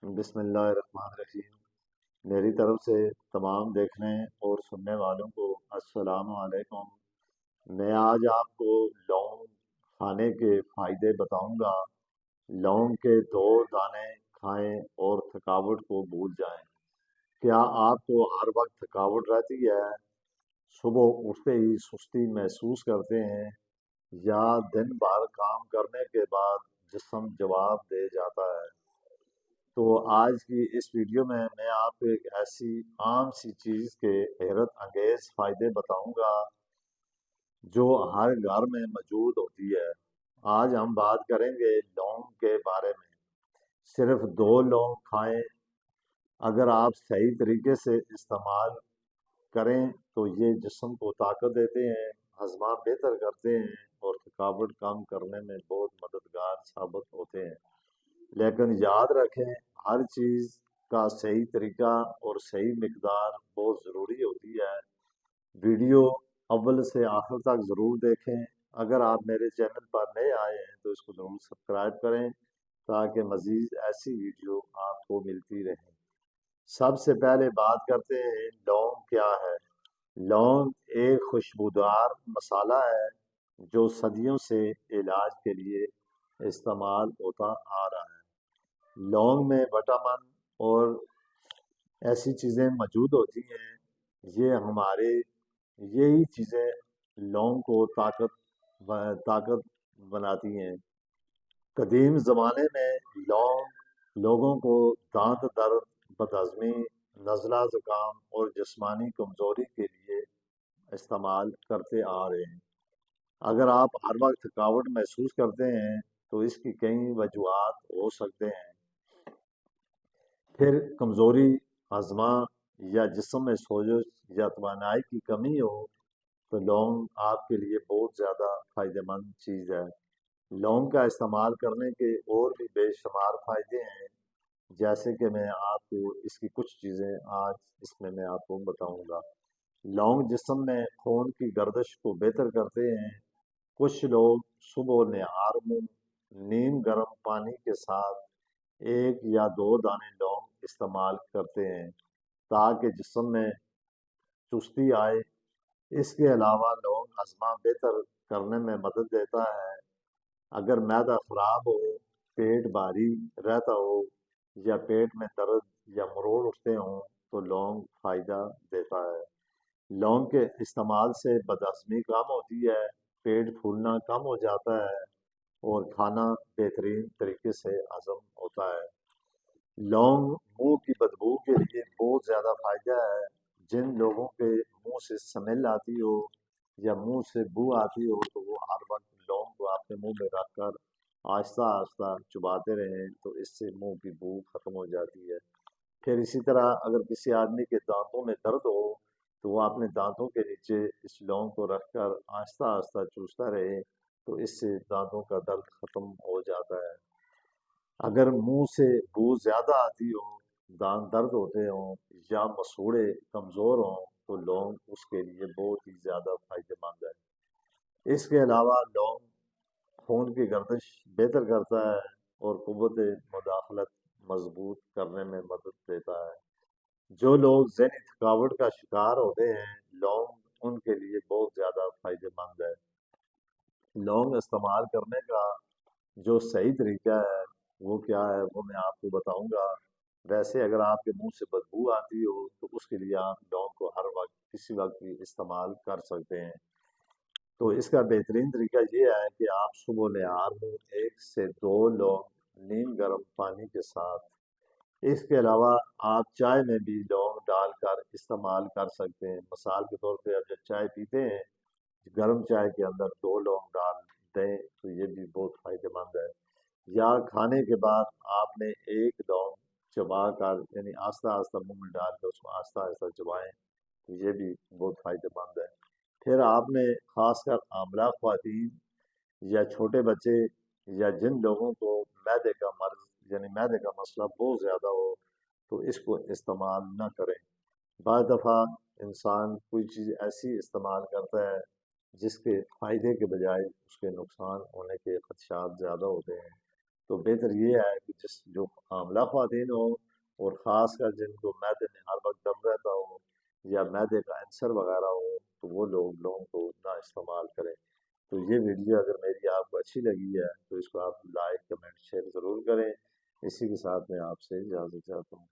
بسم اللہ الرحمن الرحیم۔ میری طرف سے تمام دیکھنے اور سننے والوں کو السلام علیکم۔ میں آج آپ کو لونگ کھانے کے فائدے بتاؤں گا۔ لونگ کے 2 دانے کھائیں اور تھکاوٹ کو بھول جائیں۔ کیا آپ کو ہر وقت تھکاوٹ رہتی ہے؟ صبح اٹھتے ہی سستی محسوس کرتے ہیں یا دن بھر کام کرنے کے بعد جسم جواب دے جاتا ہے؟ تو آج کی اس ویڈیو میں آپ کو ایک ایسی عام سی چیز کے حیرت انگیز فائدے بتاؤں گا جو ہر گھر میں موجود ہوتی ہے۔ آج ہم بات کریں گے لونگ کے بارے میں۔ صرف 2 لونگ کھائیں۔ اگر آپ صحیح طریقے سے استعمال کریں تو یہ جسم کو طاقت دیتے ہیں، ہضمہ بہتر کرتے ہیں اور تھکاوٹ کم کرنے میں بہت مددگار ثابت ہوتے ہیں۔ لیکن یاد رکھیں، ہر چیز کا صحیح طریقہ اور صحیح مقدار بہت ضروری ہوتی ہے۔ ویڈیو اول سے آخر تک ضرور دیکھیں۔ اگر آپ میرے چینل پر نئے آئے ہیں تو اس کو ضرور سبسکرائب کریں تاکہ مزید ایسی ویڈیو آپ کو ملتی رہیں۔ سب سے پہلے بات کرتے ہیں لونگ کیا ہے۔ لونگ ایک خوشبودار مسالہ ہے جو صدیوں سے علاج کے لیے استعمال ہوتا آ رہا ہے۔ لونگ میں وٹامن اور ایسی چیزیں موجود ہوتی ہیں، یہی چیزیں لونگ کو طاقت بناتی ہیں۔ قدیم زمانے میں لونگ لوگوں کو دانت درد، بدہضمی، نزلہ زکام اور جسمانی کمزوری کے لیے استعمال کرتے آ رہے ہیں۔ اگر آپ ہر وقت تھکاوٹ محسوس کرتے ہیں تو اس کی کئی وجوہات ہو سکتے ہیں۔ پھر کمزوری، ہضمہ یا جسم میں سوزش یا توانائی کی کمی ہو تو لونگ آپ کے لیے بہت زیادہ فائدہ مند چیز ہے۔ لونگ کا استعمال کرنے کے اور بھی بے شمار فائدے ہیں، جیسے کہ میں آپ کو اس کی کچھ چیزیں آج میں آپ کو بتاؤں گا۔ لونگ جسم میں خون کی گردش کو بہتر کرتے ہیں۔ کچھ لوگ صبح نہار منہ نیم گرم پانی کے ساتھ 1 یا 2 دانے لونگ استعمال کرتے ہیں تاکہ جسم میں چستی آئے۔ اس کے علاوہ لونگ ہضمہ بہتر کرنے میں مدد دیتا ہے۔ اگر معدہ خراب ہو، پیٹ بھاری رہتا ہو یا پیٹ میں درد یا مروڑ اٹھتے ہوں تو لونگ فائدہ دیتا ہے۔ لونگ کے استعمال سے بدہضمی کم ہوتی ہے، پیٹ پھولنا کم ہو جاتا ہے اور کھانا بہترین طریقے سے ہضم ہوتا ہے۔ لونگ منہ کی بدبو کے لیے بہت زیادہ فائدہ ہے۔ جن لوگوں کے منہ سے سمیل آتی ہو یا منہ سے بو آتی ہو تو وہ ہر وقت لونگ کو اپنے منہ میں رکھ کر آہستہ آہستہ چباتے رہیں تو اس سے منہ کی بو ختم ہو جاتی ہے۔ پھر اسی طرح اگر کسی آدمی کے دانتوں میں درد ہو تو وہ اپنے دانتوں کے نیچے اس لونگ کو رکھ کر آہستہ آہستہ چوستا رہے تو اس سے دانتوں کا درد ختم ہو جاتا ہے۔ اگر منہ سے بو زیادہ آتی ہو، دانت درد ہوتے ہوں یا مسوڑے کمزور ہوں تو لونگ اس کے لیے بہت ہی زیادہ فائدہ مند ہے۔ اس کے علاوہ لونگ خون کی گردش بہتر کرتا ہے اور قوت مداخلت مضبوط کرنے میں مدد دیتا ہے۔ جو لوگ ذہنی تھکاوٹ کا شکار ہوتے ہیں، لونگ ان کے لیے بہت زیادہ فائدہ مند ہے۔ لونگ استعمال کرنے کا جو صحیح طریقہ ہے وہ کیا ہے وہ میں آپ کو بتاؤں گا۔ ویسے اگر آپ کے منہ سے بدبو آتی ہو تو اس کے لیے آپ لونگ کو ہر وقت کسی وقت بھی استعمال کر سکتے ہیں۔ تو اس کا بہترین طریقہ یہ ہے کہ آپ صبح نہار منہ 1 سے 2 لونگ نیم گرم پانی کے ساتھ، اس کے علاوہ آپ چائے میں بھی لونگ ڈال کر استعمال کر سکتے ہیں۔ مثال کے طور پہ آپ جب چائے پیتے ہیں، گرم چائے کے اندر 2 لونگ ڈال دیں تو یہ بھی بہت فائدہ مند ہے۔ یا کھانے کے بعد آپ نے 1 لونگ چبا کر یعنی آہستہ آہستہ منہ میں ڈال کر اس کو آہستہ آہستہ چبائیں تو یہ بھی بہت فائدہ مند ہے۔ پھر آپ نے خاص کر حاملہ خواتین یا چھوٹے بچے یا جن لوگوں کو معدے کا مرض یعنی معدے کا مسئلہ بہت زیادہ ہو تو اس کو استعمال نہ کریں۔ بعض دفعہ انسان کوئی چیز ایسی استعمال کرتا ہے جس کے فائدے کے بجائے اس کے نقصان ہونے کے خدشات زیادہ ہوتے ہیں، تو بہتر یہ ہے کہ جو حاملہ خواتین ہو اور خاص کر جن کو معدے میں ہر وقت دم رہتا ہو یا معدے کا انسر وغیرہ ہو تو وہ لوگ لونگ کو نہ استعمال کریں۔ تو یہ ویڈیو اگر میری آپ کو اچھی لگی ہے تو اس کو آپ لائک کمنٹ شیئر ضرور کریں۔ اسی کے ساتھ میں آپ سے اجازت چاہتا ہوں۔